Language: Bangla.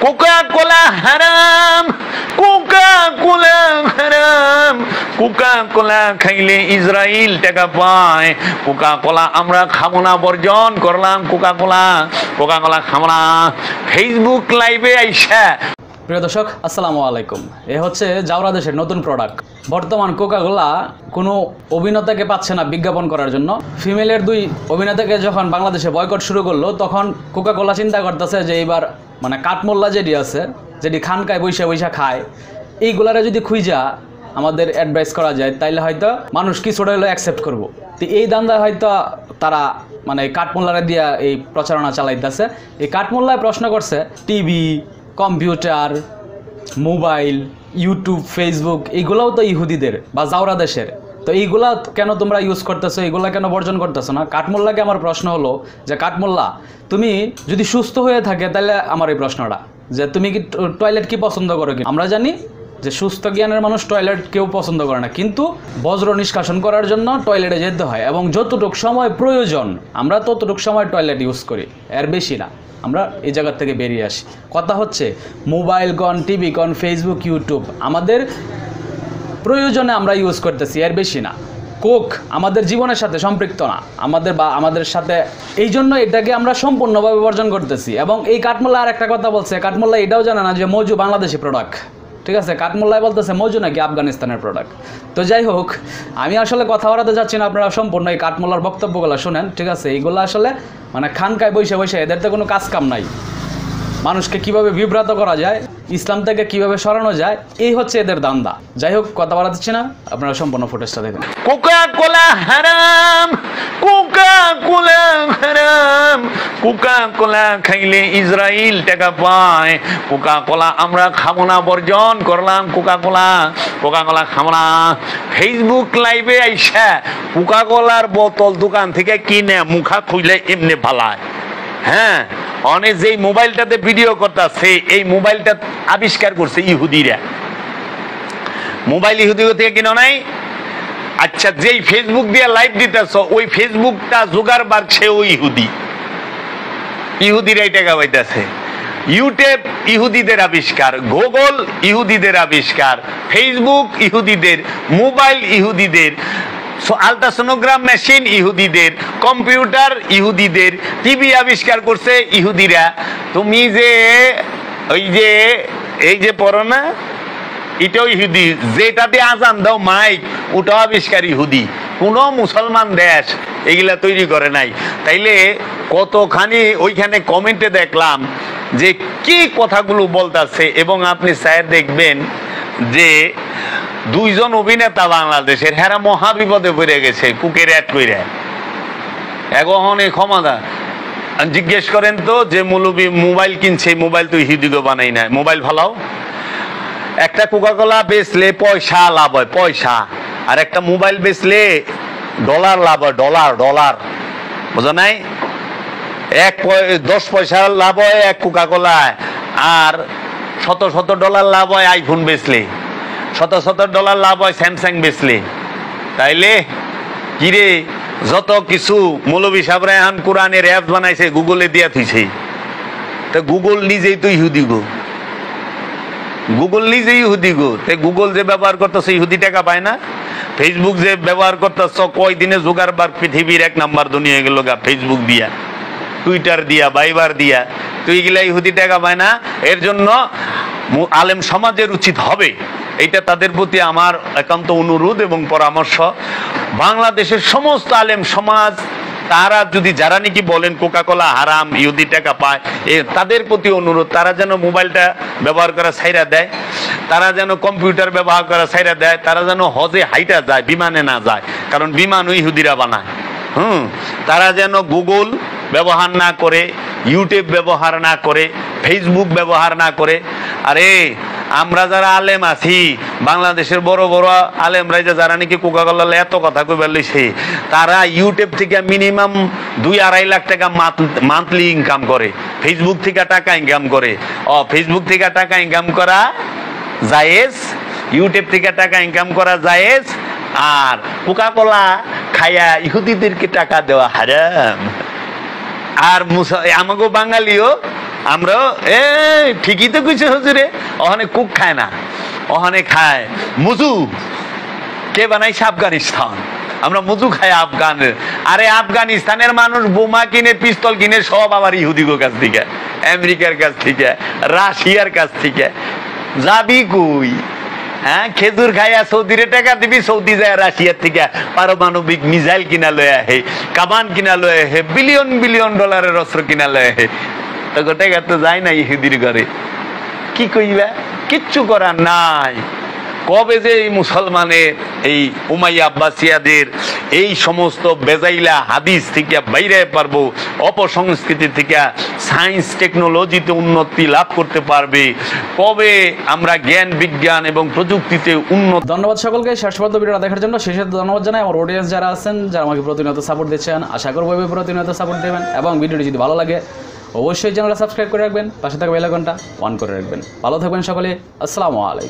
কোকা কোলা হারাম, কোকা কোলা হারাম, কোকা কোলা খাইলে ইসরায়েল টাকা পায়, কোকা কোলা আমরা খাবো না, বর্জন করলাম কোকা কোলা, কোকা কোলা খাবো না। ফেসবুক লাইভে আইসা প্রিয় দর্শক আসসালামু আলাইকুম। এ হচ্ছে জাউরা দেশের নতুন প্রোডাক্ট। বর্তমান কোকাকোলা কোনো অভিনেতাকে পাচ্ছে না বিজ্ঞাপন করার জন্য। ফিমেলের দুই অভিনেতাকে যখন বাংলাদেশে বয়কট শুরু করলো, তখন কোকাকোলা চিন্তা করতেছে যে এইবার মানে কাঠমোল্লা যেটি আছে, যেটি খানকায় বৈশা বৈশা খায়, এইগুলারে যদি খুঁজা আমাদের অ্যাডভাইস করা যায়, তাইলে হয়তো মানুষ কিছুটা হলেও অ্যাকসেপ্ট করবো। তো এই দান্দা হয়তো তারা মানে কাঠমোল্লারে দিয়া এই প্রচারণা চালাইতেছে। এই কাঠমোল্লায় প্রশ্ন করছে TV, computer, mobile, YouTube, Facebook, এইগুলোও তো ইহুদিদের বা জাউরা দেশের। তো এইগুলা কেন তোমরা ইউজ করতেছো, এইগুলা কেন বর্জন করতেছো না? কাঠমোল্লাকে আমার প্রশ্ন হলো যে কাঠমোল্লা, তুমি যদি সুস্থ হয়ে থাকে তাহলে আমার এই প্রশ্নটা যে তুমি কি টয়লেট কি পছন্দ করো কি? আমরা জানি যে সুস্থ জ্ঞানের মানুষ টয়লেট কেউ পছন্দ করে না, কিন্তু বজ্র নিষ্কাশন করার জন্য টয়লেটে যেতে হয় এবং যতটুকু সময় প্রয়োজন আমরা ততটুকু সময় টয়লেট ইউজ করি, এর বেশি না। আমরা এই জায়গার থেকে বেরিয়ে আসি। কথা হচ্ছে মোবাইল কন, টিভি কন, ফেসবুক, ইউটিউব আমাদের প্রয়োজনে আমরা ইউজ করতেছি, এর বেশি না। কোক আমাদের জীবনের সাথে সম্পৃক্ত না, আমাদের সাথে, এই জন্য এটাকে আমরা সম্পূর্ণভাবে বর্জন করতেছি। এবং এই কাঠমোল্লা আর একটা কথা বলছে, কাঠমোল্লা এটাও জানে না যে মজু বাংলাদেশি প্রোডাক্ট, ঠিক আছে? কাঠমোল্লায় বলতেছে মজু নাকি আফগানিস্তানের প্রোডাক্ট। তো যাই হোক, আমি আসলে কথা বলাতে যাচ্ছি না, আপনারা সম্পূর্ণ এই কাঠমোল্লার বক্তব্যগুলো শোনেন, ঠিক আছে? এইগুলো আসলে মানে খানকায় বসে বসে এদের তো কোনো কাজ কাম নাই। মানুষকে কিভাবে বিভ্রান্ত করা যায়, ইসলাম থেকে কিভাবে সরানো যায়, এই হচ্ছে এদের দান্দা। যাই হোক, কথা বলা দিচ্ছি না, আপনারা সম্পূর্ণ ফুটেজটা দেখুন। কোকা কোলা হারাম, কোকা কোলা হারাম, কোকা কোলা খাইলে ইসরায়েল টাকা পায়, কোকা কোলা আমরা খাবো না, বর্জন করলাম কোকা কোলা, কোকা কোলা খাবো না। ফেসবুক লাইভে আইসা কোকা কোলার বোতল দোকান থেকে কিনে মুখা খুইলে এমনি ভালায়। হ্যাঁ, অনেক যেই মোবাইলটাতে ভিডিও করতেছে, এই মোবাইলটা আবিষ্কার করছে ইহুদিরা। মোবাইল ইহুদি থেকে কিনো নাই? আচ্ছা, যেই ফেসবুক দিয়ে লাইভ দিতেছ, ওই ফেসবুকটা জোগাড় বাড়ছে ওই ইহুদিরাই টাকা পাইতেছে। ইউটিউব ইহুদিদের আবিষ্কার, গুগল ইহুদিদের আবিষ্কার, ফেসবুক ইহুদিদের, মোবাইল ইহুদিদের, আলট্রাসোনোগ্রাম মেশিন ইহুদিদের, কম্পিউটার ইহুদিদের, টিভি আবিষ্কার করছে ইহুদিরা। তুমি যে এই যে পড়ো না, এটাও ইহুদি। যেটাতে আজান দাও মাইক, ওটাও আবিষ্কার ইহুদি। কোনো মুসলমান দেশ এগুলা তৈরি করে নাই। তাইলে কতখানি ওইখানে কমেন্টে দেখলাম যে কি কথাগুলো বলতেছে। এবং আপনি স্যার দেখবেন যে দুইজন অভিনেতা বাংলাদেশের, হেরা মহাবিপদে পড়ে গেছে কুকের অ্যাড কইরা। এখন এই ক্ষমতা জিজ্ঞেস করেন তো, যে মৌলবি মোবাইল কিনছে, মোবাইল তো ইহুদিগো বানাই না, মোবাইল ভালাও। একটা কোকাকোলা বেচলে পয়সা লাভ হয়, পয়সা। আর একটা মোবাইল বেচলে ডলার লাভ হয়, ডলার। বোঝা নাই? 10 পয়সা লাভ হয় এক কোকাকোলায়, আর শত ডলার লাভ হয় আইফোন বেচলে, শত ডলার লাভ হয় স্যামসাং বেচলে। তাইলে কিরে, যত কিছু মৌলবী সাহেবরা এখন কোরআনের অ্যাপ বানাইছে, গুগলে দিয়া থইছে। তো গুগল নিজেই তো ইহুদি গো, গুগল নিজেই ইহুদি গো। গুগল যে ব্যবহার করতেছে ইহুদি টাকা পায় না? ফেসবুক যে ব্যবহার করতেছ, কয়দিনে জোগাড়বার পৃথিবীর 1 নাম্বার দুনিয়া গেল গা, ফেসবুক দিয়া, টুইটার দিয়া, ভাইবার দিয়া। তো এইগুলা ইহুদি টাকা পায় না। এর জন্য আলেম সমাজের উচিত হবে, এইটা তাদের প্রতি আমার একান্ত অনুরোধ এবং পরামর্শ, বাংলাদেশের সমস্ত আলেম সমাজ, তারা যদি, যারা নাকি বলেন কোকাকোলা হারাম, ইহুদি টাকা পায়, তাদের প্রতি অনুরোধ, তারা যেন মোবাইলটা ব্যবহার করা ছাইরা দেয়, তারা যেন কম্পিউটার ব্যবহার করা ছাইরা দেয়, তারা যেন হজে হাইটা যায়, বিমানে না যায়, কারণ বিমানও ইহুদিরা বানায়। তারা যেন গুগল ব্যবহার না করে, ইউটিউব ব্যবহার না করে, ফেসবুক ব্যবহার না করে। আরে আমরা যারা আলেম আছি, বাংলাদেশের বড় বড় আলেমরা যারা নাকি কোকাকোলা এত কথা কইবার লইছে, তারা ইউটিউব থেকে মিনিমাম 2-2.5 লাখ টাকা মান্থলি ইনকাম করে, ফেসবুক থেকে টাকা ইনকাম করে। ফেসবুক থেকে টাকা ইনকাম করা জায়েজ, ইউটিউব থেকে টাকা ইনকাম করা জায়েজ, আর কোকাকোলা খায়া ইহুদিদেরকে টাকা দেওয়া হারাম। আর আমাগো বাঙালিও আমরাও ঠিকই তো কিছু হুজুরে, ওখানে কুক খায় না, ওখানে খায় মুজু। কে বানাইছে? আফগানিস্তান। আমরা মুজু খাই আফগানের। আরে আফগানিস্তানের মানুষ বোমা কিনে, পিস্তল কিনে সব আবার ইহুদিগো কাছ থেকে, আমেরিকার কাছ থেকে, রাশিয়ার কাছ থেকে। যাবি কই? হ্যাঁ, খেজুর খাইয়া সৌদিরে টাকা দিবি, সৌদি যায় রাশিয়ার থেকে পারমাণবিক মিসাইল কিনা লয়ে আহে, কামান কিনা লয়ে আহে, বিলিয়ন বিলিয়ন ডলারের অস্ত্র কিনা লয়ে আহে। তো টাকা তো যায় না ইহুদির ঘরে। কি কইবা? কিচ্ছু করার নাই। কবে যে এই মুসলমানের, এই উমাইয়া আব্বাসিয়াদের এই সমস্ত বেজাইলা হাদিস থেকে বাইরে পারবো, অপসংস্কৃতি থেকে সায়েন্স টেকনোলজিতে উন্নতি লাভ করতে পারবে, কবে আমরা জ্ঞান বিজ্ঞান এবং প্রযুক্তিতে উন্নত। ধন্যবাদ সকলকে শেষ পর্যন্ত ভিডিওটা দেখার জন্য। শেষে ধন্যবাদ জানাই আমার অডিয়েন্স যারা আছেন, যারা আমাকে প্রতিনিয়ত সাপোর্ট দিচ্ছেন। আশা করবো এভাবে প্রতিনিয়ত সাপোর্ট দেবেন, এবং ভিডিওটি যদি ভালো লাগে অবশ্যই চ্যানেলটা সাবস্ক্রাইব করে রাখবেন, পাশে থাকা বেল আইকনটা অন করে রাখবেন। ভালো থাকবেন সকলে। আসসালামু আলাইকুম।